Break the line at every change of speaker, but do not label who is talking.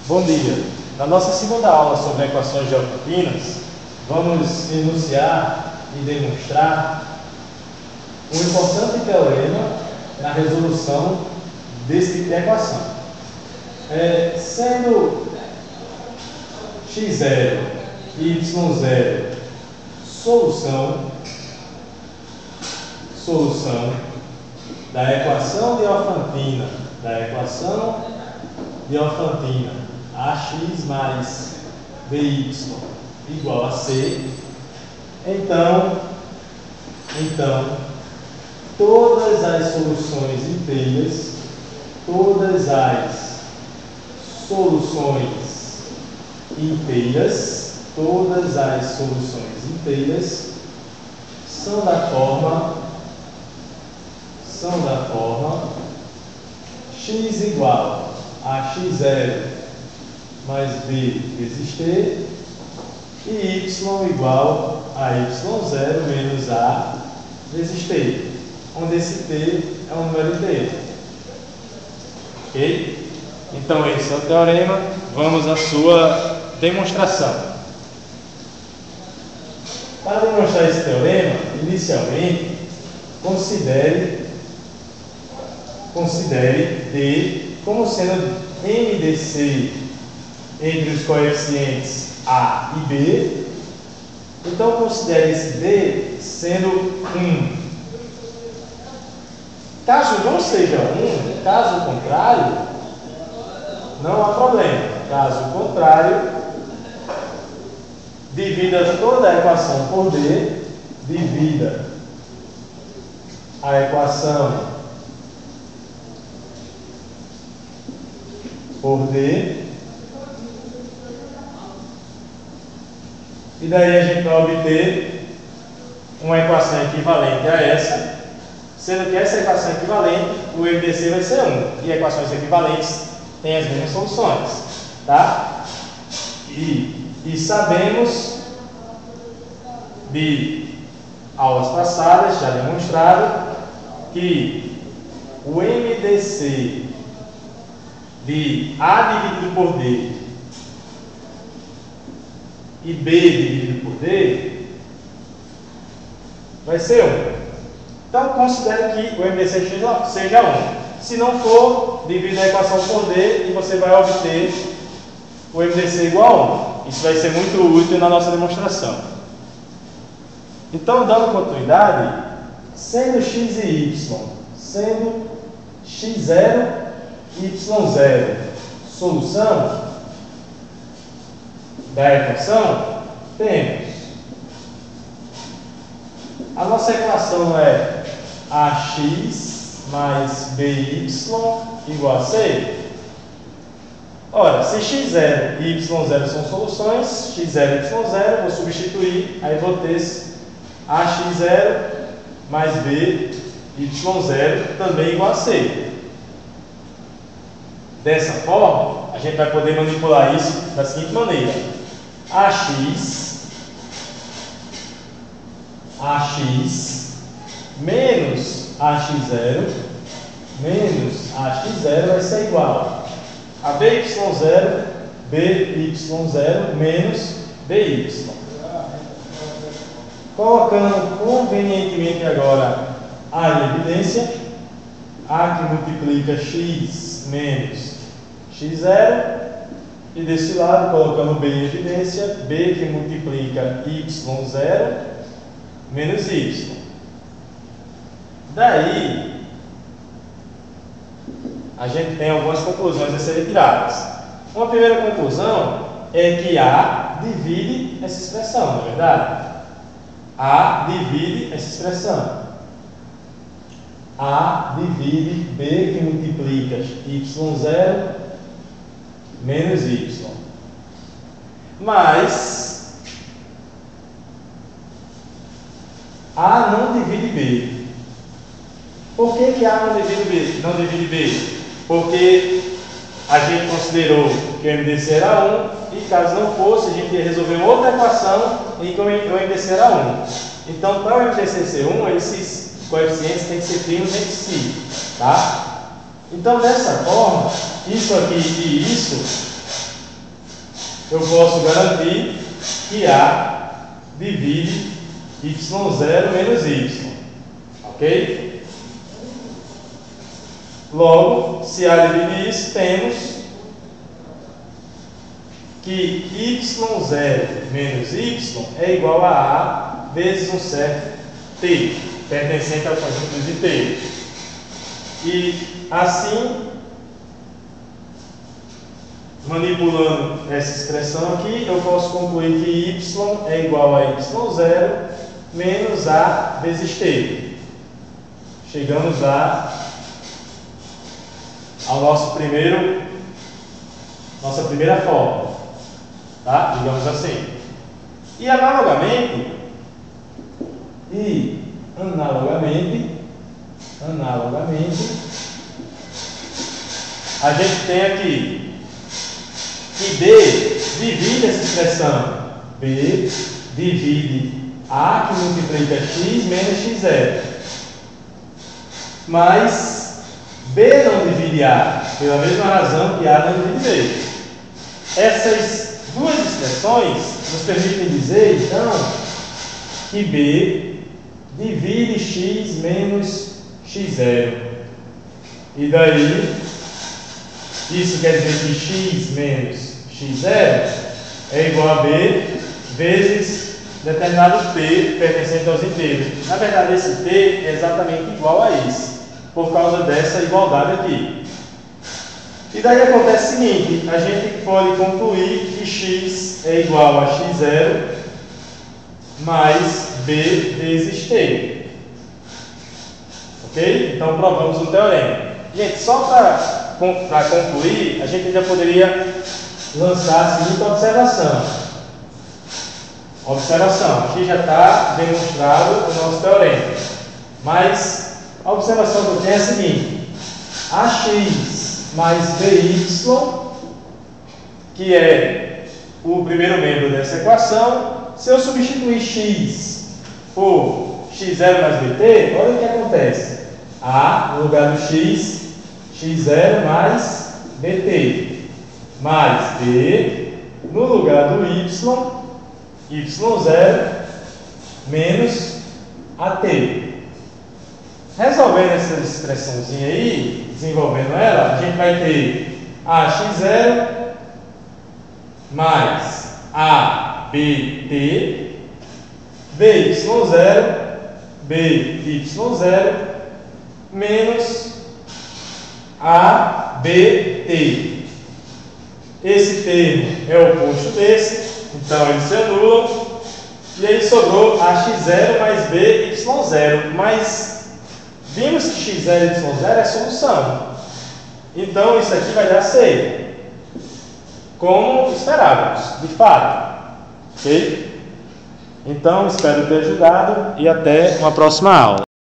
Bom dia! Na nossa segunda aula sobre equações geotropinas, vamos enunciar e demonstrar um importante teorema na resolução desse tipo de equação. Sendo x0 e y0 solução da equação de Diofantina ax mais by igual a c, então todas as soluções inteiras são da forma x igual a x0 mais b vezes t e y igual a y0 menos a vezes t, onde esse t é um número inteiro. Ok? Então esse é o teorema. Vamos à sua demonstração. Para demonstrar esse teorema, inicialmente, considere D como sendo MDC entre os coeficientes A e B. Então, considere esse D sendo 1. Caso não seja 1, caso contrário, não há problema. Caso contrário, divida toda a equação por D, divida a equação por D, e daí a gente vai obter uma equação equivalente a essa, sendo que essa equação equivalente, o MDC vai ser 1, e equações equivalentes têm as mesmas soluções, tá? E sabemos de aulas passadas, já demonstrado, que o MDC de A dividido por D e B dividido por D vai ser 1. Então, considere que o MDC seja 1. Se não for, divida a equação por D e você vai obter o MDC igual a 1. Isso vai ser muito útil na nossa demonstração. Então, dando continuidade, sendo x e y, sendo x0 e y0 solução da equação, temos a nossa equação é ax mais by igual a c. Ora, se x0 e y0 são soluções, x0 e y0, vou substituir, aí vou ter ax0 mais b y0 também igual a c. Dessa forma, a gente vai poder manipular isso da seguinte maneira: ax menos ax0 vai ser igual a by0 menos by. Colocando convenientemente agora A em evidência, A que multiplica x menos x0, e desse lado colocando B em evidência, B que multiplica y0 menos y. Daí a gente tem algumas conclusões a serem tiradas. Uma primeira conclusão é que A divide essa expressão, não é verdade? A divide essa expressão. A divide B que multiplica y0 menos y. Mas A não divide B. Por que A não divide B? Porque a gente considerou que o MDC era 1 e caso não fosse, a gente ia resolver outra equação em que o MDC era 1. Então, para o MDC ser 1, esses coeficientes têm que ser primos entre si, tá? Então, dessa forma, isso aqui e isso eu posso garantir que A divide y0 menos y. Ok? Logo, se A divide isso, temos que y0 menos y é igual a A vezes um certo t, pertencente ao conjunto de t. E assim, manipulando essa expressão aqui, eu posso concluir que y é igual a y0 menos A vezes t. Chegamos ao nossa primeira fórmula, tá? Digamos assim. E analogamente, a gente tem aqui que B divide essa expressão. B divide A que multiplica x menos x0. Mas B não divide A, pela mesma razão que A não divide B. Essas duas expressões nos permitem dizer, então, que B divide x menos x0. E daí, isso quer dizer que x menos x0 é igual a B vezes determinado t pertencente aos inteiros. Na verdade, esse t é exatamente igual a isso, por causa dessa igualdade aqui. E daí acontece o seguinte, a gente pode concluir que x é igual a x0 mais b vezes t. Ok? Então provamos o teorema. Gente, só para concluir, a gente já poderia lançar a seguinte observação. Observação, aqui já está demonstrado o nosso teorema. Mas a observação que eu tenho é a seguinte: ax mais by, que é o primeiro membro dessa equação, se eu substituir x por x0 mais bt, olha o que acontece. A no lugar do x, x0 mais bt, mais b no lugar do y0 menos at. Resolvendo essa expressãozinha aí, desenvolvendo ela, a gente vai ter ax0 mais abt, by0 menos abt. Esse termo é o oposto desse, então eles se anulam. E aí sobrou ax0 mais by0. Mas vimos que x0 e y0 é a solução. Então isso aqui vai dar C, como esperávamos, de fato. Ok? Então espero ter ajudado e até uma próxima aula.